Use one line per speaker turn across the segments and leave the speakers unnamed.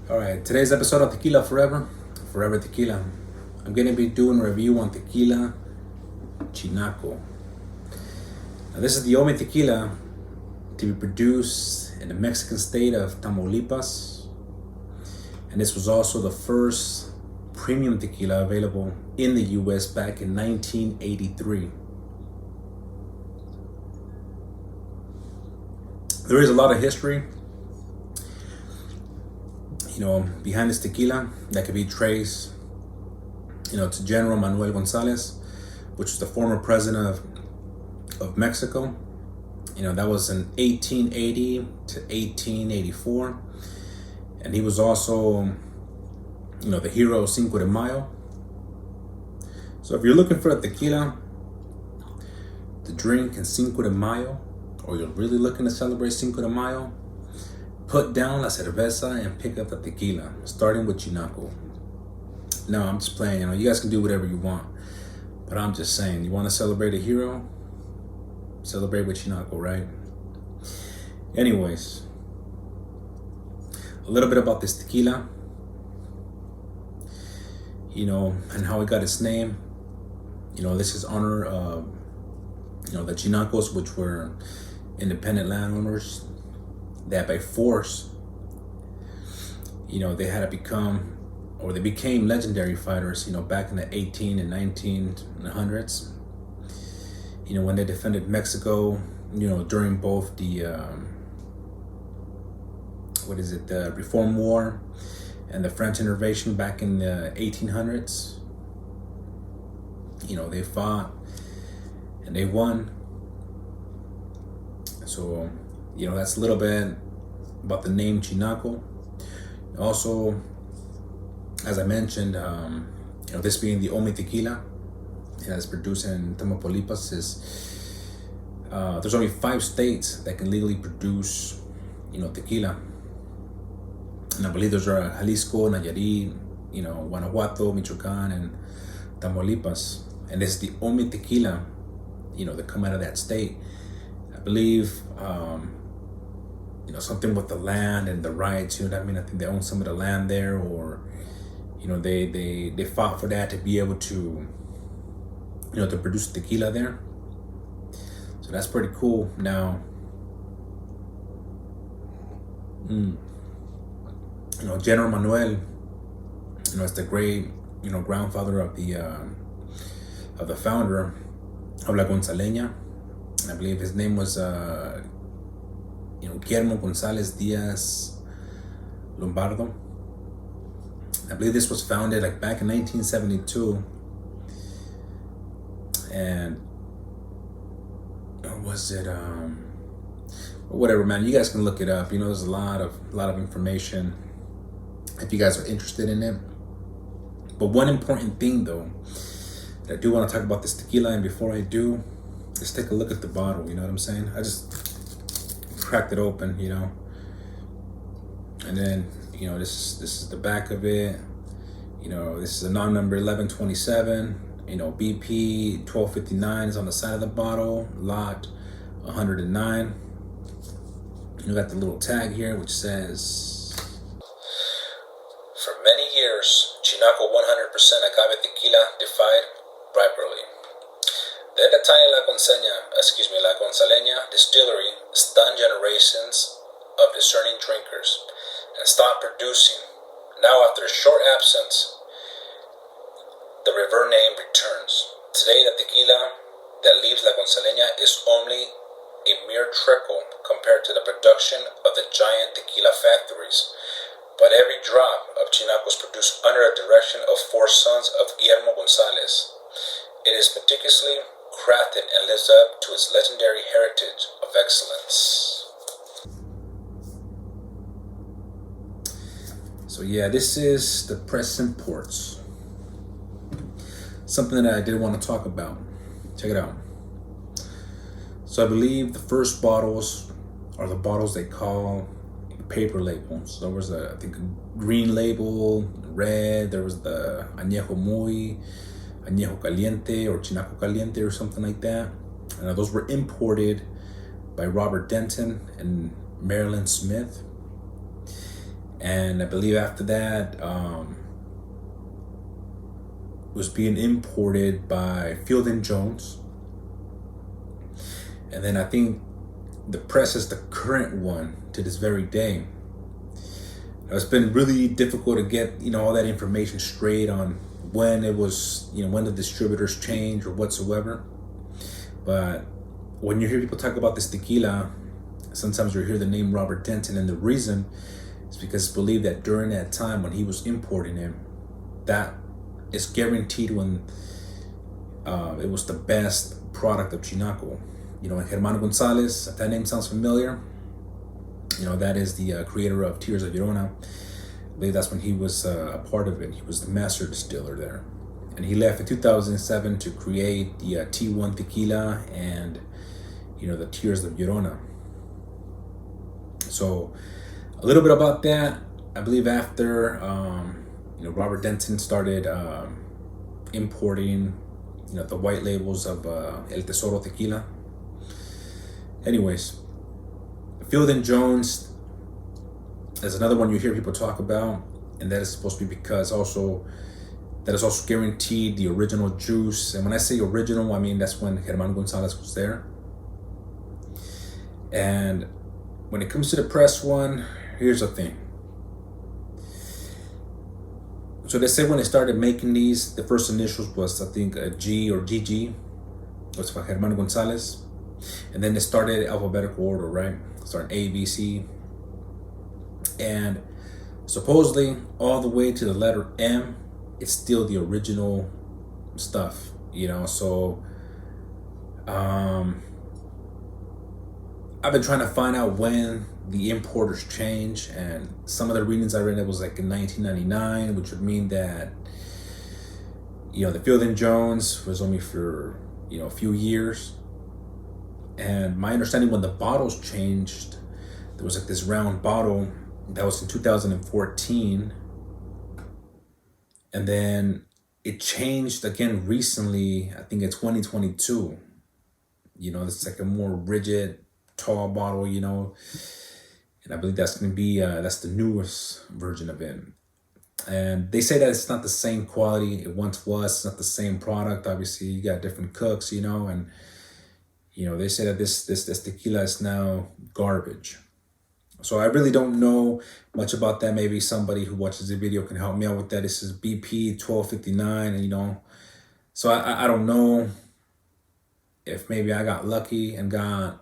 All right, today's episode of Tequila Forever Tequila. I'm going to be doing a review on tequila Chinaco. Now, this is the only tequila to be produced in the Mexican state of Tamaulipas, and this was also the first premium tequila available in the US back in 1983. There is a lot of history behind this tequila that could be traced, to General Manuel Gonzalez, which was the former president of Mexico. That was in 1880 to 1884. And he was also, the hero of Cinco de Mayo. So if you're looking for a tequila to drink in Cinco de Mayo, or you're really looking to celebrate Cinco de Mayo, put down la cerveza and pick up the tequila, starting with Chinaco. No, I'm just playing. You guys can do whatever you want, but I'm just saying, you want to celebrate a hero, celebrate with Chinaco, right? Anyways, a little bit about this tequila, and how it got its name. This is honor of, the Chinacos, which were independent landowners that by force, they had to become, or they became legendary fighters, back in the 18 and 1900s, when they defended Mexico, during both the, the Reform War and the French intervention back in the 1800s. They fought and they won. So, that's a little bit about the name Chinaco. Also, as I mentioned, this being the only tequila that's produced in Tamaulipas, there's only 5 states that can legally produce, tequila. And I believe those are Jalisco, Nayarit, Guanajuato, Michoacan, and Tamaulipas. And this is the only tequila, that come out of that state. I believe, something with the land and the rights, I think they own some of the land there, or, they fought for that to be able to, to produce tequila there. So that's pretty cool. Now, General Manuel, is the great, grandfather of the founder of La Gonzaleña. I believe his name was, Guillermo Gonzalez Diaz Lombardo. I believe this was founded back in 1972. And was it, whatever, man, you guys can look it up. There's a lot of information if you guys are interested in it. But one important thing, though, that I do want to talk about this tequila, and before I do, just take a look at the bottle. You know what I'm saying? I just cracked it open, and then this is the back of it. This is a non-number 1127. BP 1259 is on the side of the bottle. Lot 109. You got the little tag here which says, "For many years, Chinaco 100% agave tequila defied bribery. Then the tiny La Gonzaleña distillery stunned generations of discerning drinkers and stopped producing. Now, after a short absence, the river name returns. Today, the tequila that leaves La Gonzaleña is only a mere trickle compared to the production of the giant tequila factories. But every drop of Chinaco is produced under the direction of 4 sons of Guillermo Gonzalez. It is meticulously crafted and lives up to its legendary heritage of excellence." So yeah, this is the press imports. Something that I did want to talk about. Check it out. So I believe the first bottles are the bottles they call paper labels. There was I think a green label, red. There was the Añejo Muy, Añejo Caliente, or Chinaco Caliente, or something like that. And those were imported by Robert Denton and Marilyn Smith. And I believe after that, was being imported by Field and Jones. And then I think the press is the current one to this very day. It's been really difficult to get, all that information straight on when it was, when the distributors changed or whatsoever. But when you hear people talk about this tequila, sometimes you hear the name Robert Denton, and the reason is because it's believed that during that time when he was importing it, that is guaranteed when it was the best product of Chinaco. Germán Gonzalez, if that name sounds familiar, that is the creator of Tears of Llorona. I believe that's when he was a part of it. He was the master distiller there. And he left in 2007 to create the T1 tequila and, the Tears of Llorona. So a little bit about that. I believe after, Robert Denton started importing, the white labels of El Tesoro tequila. Anyways, Field and Jones is another one you hear people talk about, and that is supposed to be because that is also guaranteed the original juice. And when I say original, I mean that's when Germán Gonzalez was there. And when it comes to the press one, here's the thing. So they say when they started making these, the first initials was, I think, a G or GG, was for Germán Gonzalez. And then they started alphabetical order, right? Starting A, B, C. And supposedly all the way to the letter M, it's still the original stuff, So I've been trying to find out when the importers change, and some of the readings I read, it was like in 1999, which would mean that, the Field and Jones was only for, a few years. And my understanding, when the bottles changed, there was like this round bottle that was in 2014. And then it changed again recently, I think in 2022. It's like a more rigid, tall bottle, and I believe that's going to be, that's the newest version of it. And they say that it's not the same quality it once was. It's not the same product. Obviously, you got different cooks, and they say that this tequila is now garbage. So I really don't know much about that. Maybe somebody who watches the video can help me out with that. This is BP 1259, and so I don't know if maybe I got lucky and got,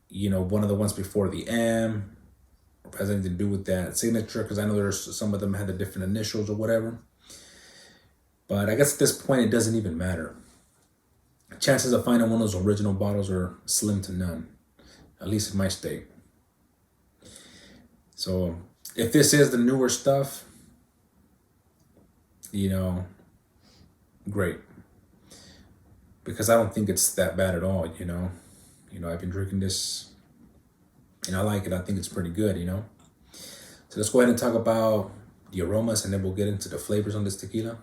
one of the ones before the M, or has anything to do with that signature, because I know there's some of them had the different initials or whatever. But I guess at this point, it doesn't even matter. Chances of finding one of those original bottles are slim to none, at least in my state. So if this is the newer stuff, great. Because I don't think it's that bad at all, I've been drinking this and I like it. I think it's pretty good, So let's go ahead and talk about the aromas, and then we'll get into the flavors on this tequila.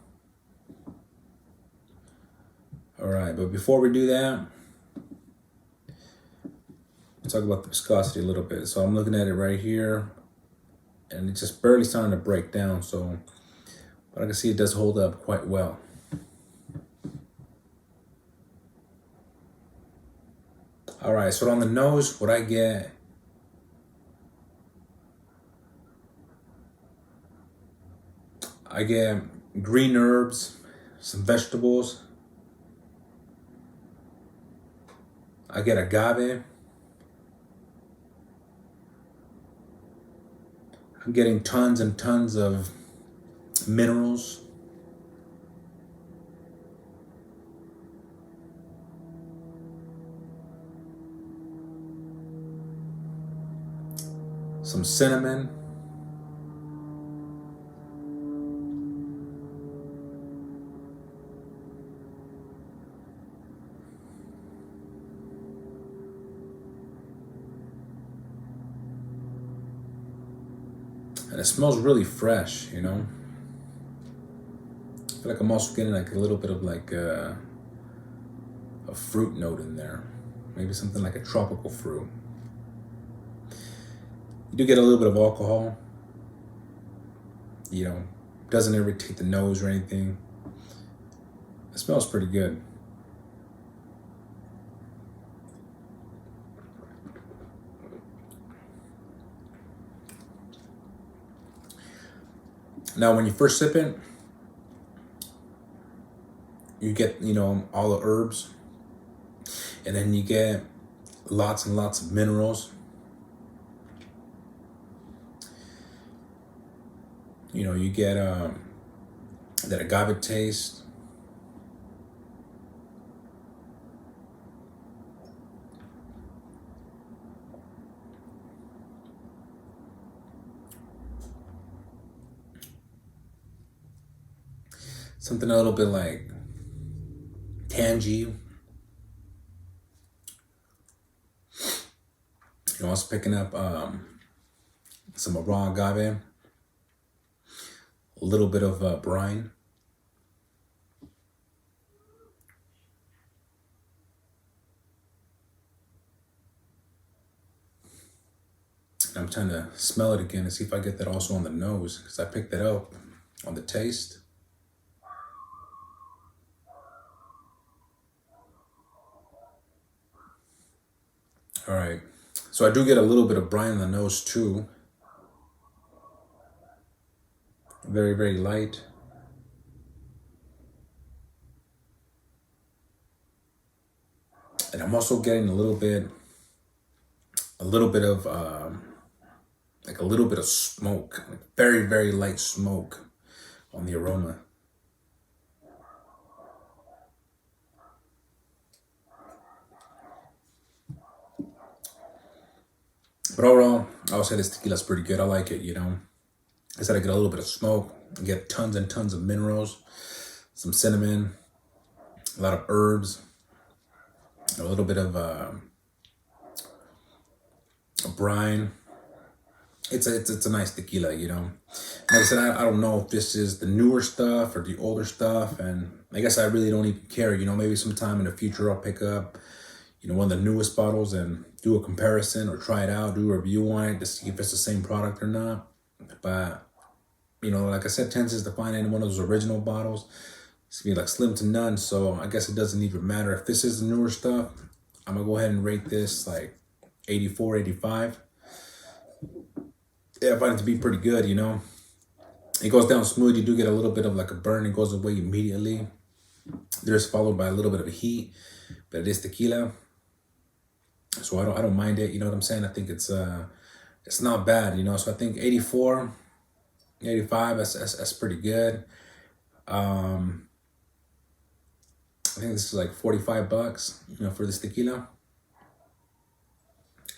All right, but before we do that, let's talk about the viscosity a little bit. So I'm looking at it right here, and it's just barely starting to break down. So, but I can see it does hold up quite well. All right, so on the nose, what I get, green herbs, some vegetables. I get agave. I'm getting tons and tons of minerals. Some cinnamon. And it smells really fresh, I feel like I'm also getting like a little bit of like a fruit note in there. Maybe something like a tropical fruit. You do get a little bit of alcohol. You know, doesn't irritate the nose or anything. It smells pretty good. Now, when you first sip it, you get, you know, all the herbs, and then you get lots and lots of minerals. You know, you get that agave taste. Something a little bit like tangy. You know, I was picking up some raw agave, a little bit of brine. I'm trying to smell it again and see if I get that also on the nose, because I picked that up on the taste. All right, so I do get a little bit of brine on the nose too. Very, very light. And I'm also getting a little bit of like a little bit of smoke, like very, very light smoke on the aroma. But overall, I would say this tequila is pretty good. I like it, you know. I said I get a little bit of smoke, I get tons and tons of minerals, some cinnamon, a lot of herbs, a little bit of brine. It's a nice tequila, you know. Like I said, I don't know if this is the newer stuff or the older stuff, and I guess I really don't even care, you know. Maybe sometime in the future I'll pick up, you know, one of the newest bottles and do a comparison or try it out, do a review on it to see if it's the same product or not. But, you know, like I said, 10 cents to find any one of those original bottles. It's gonna be like slim to none, so I guess it doesn't even matter. If this is the newer stuff, I'm gonna go ahead and rate this like 84, 85. Yeah, I find it to be pretty good, you know. It goes down smooth. You do get a little bit of like a burn. It goes away immediately. There's followed by a little bit of a heat, but it is tequila, so I don't mind it. You know what I'm saying? I think it's not bad, you know. So I think 84, 85. That's pretty good. I think this is like $45, you know, for this tequila.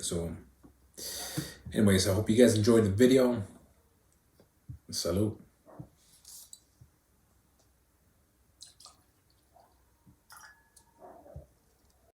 So, anyways, I hope you guys enjoyed the video. Salud.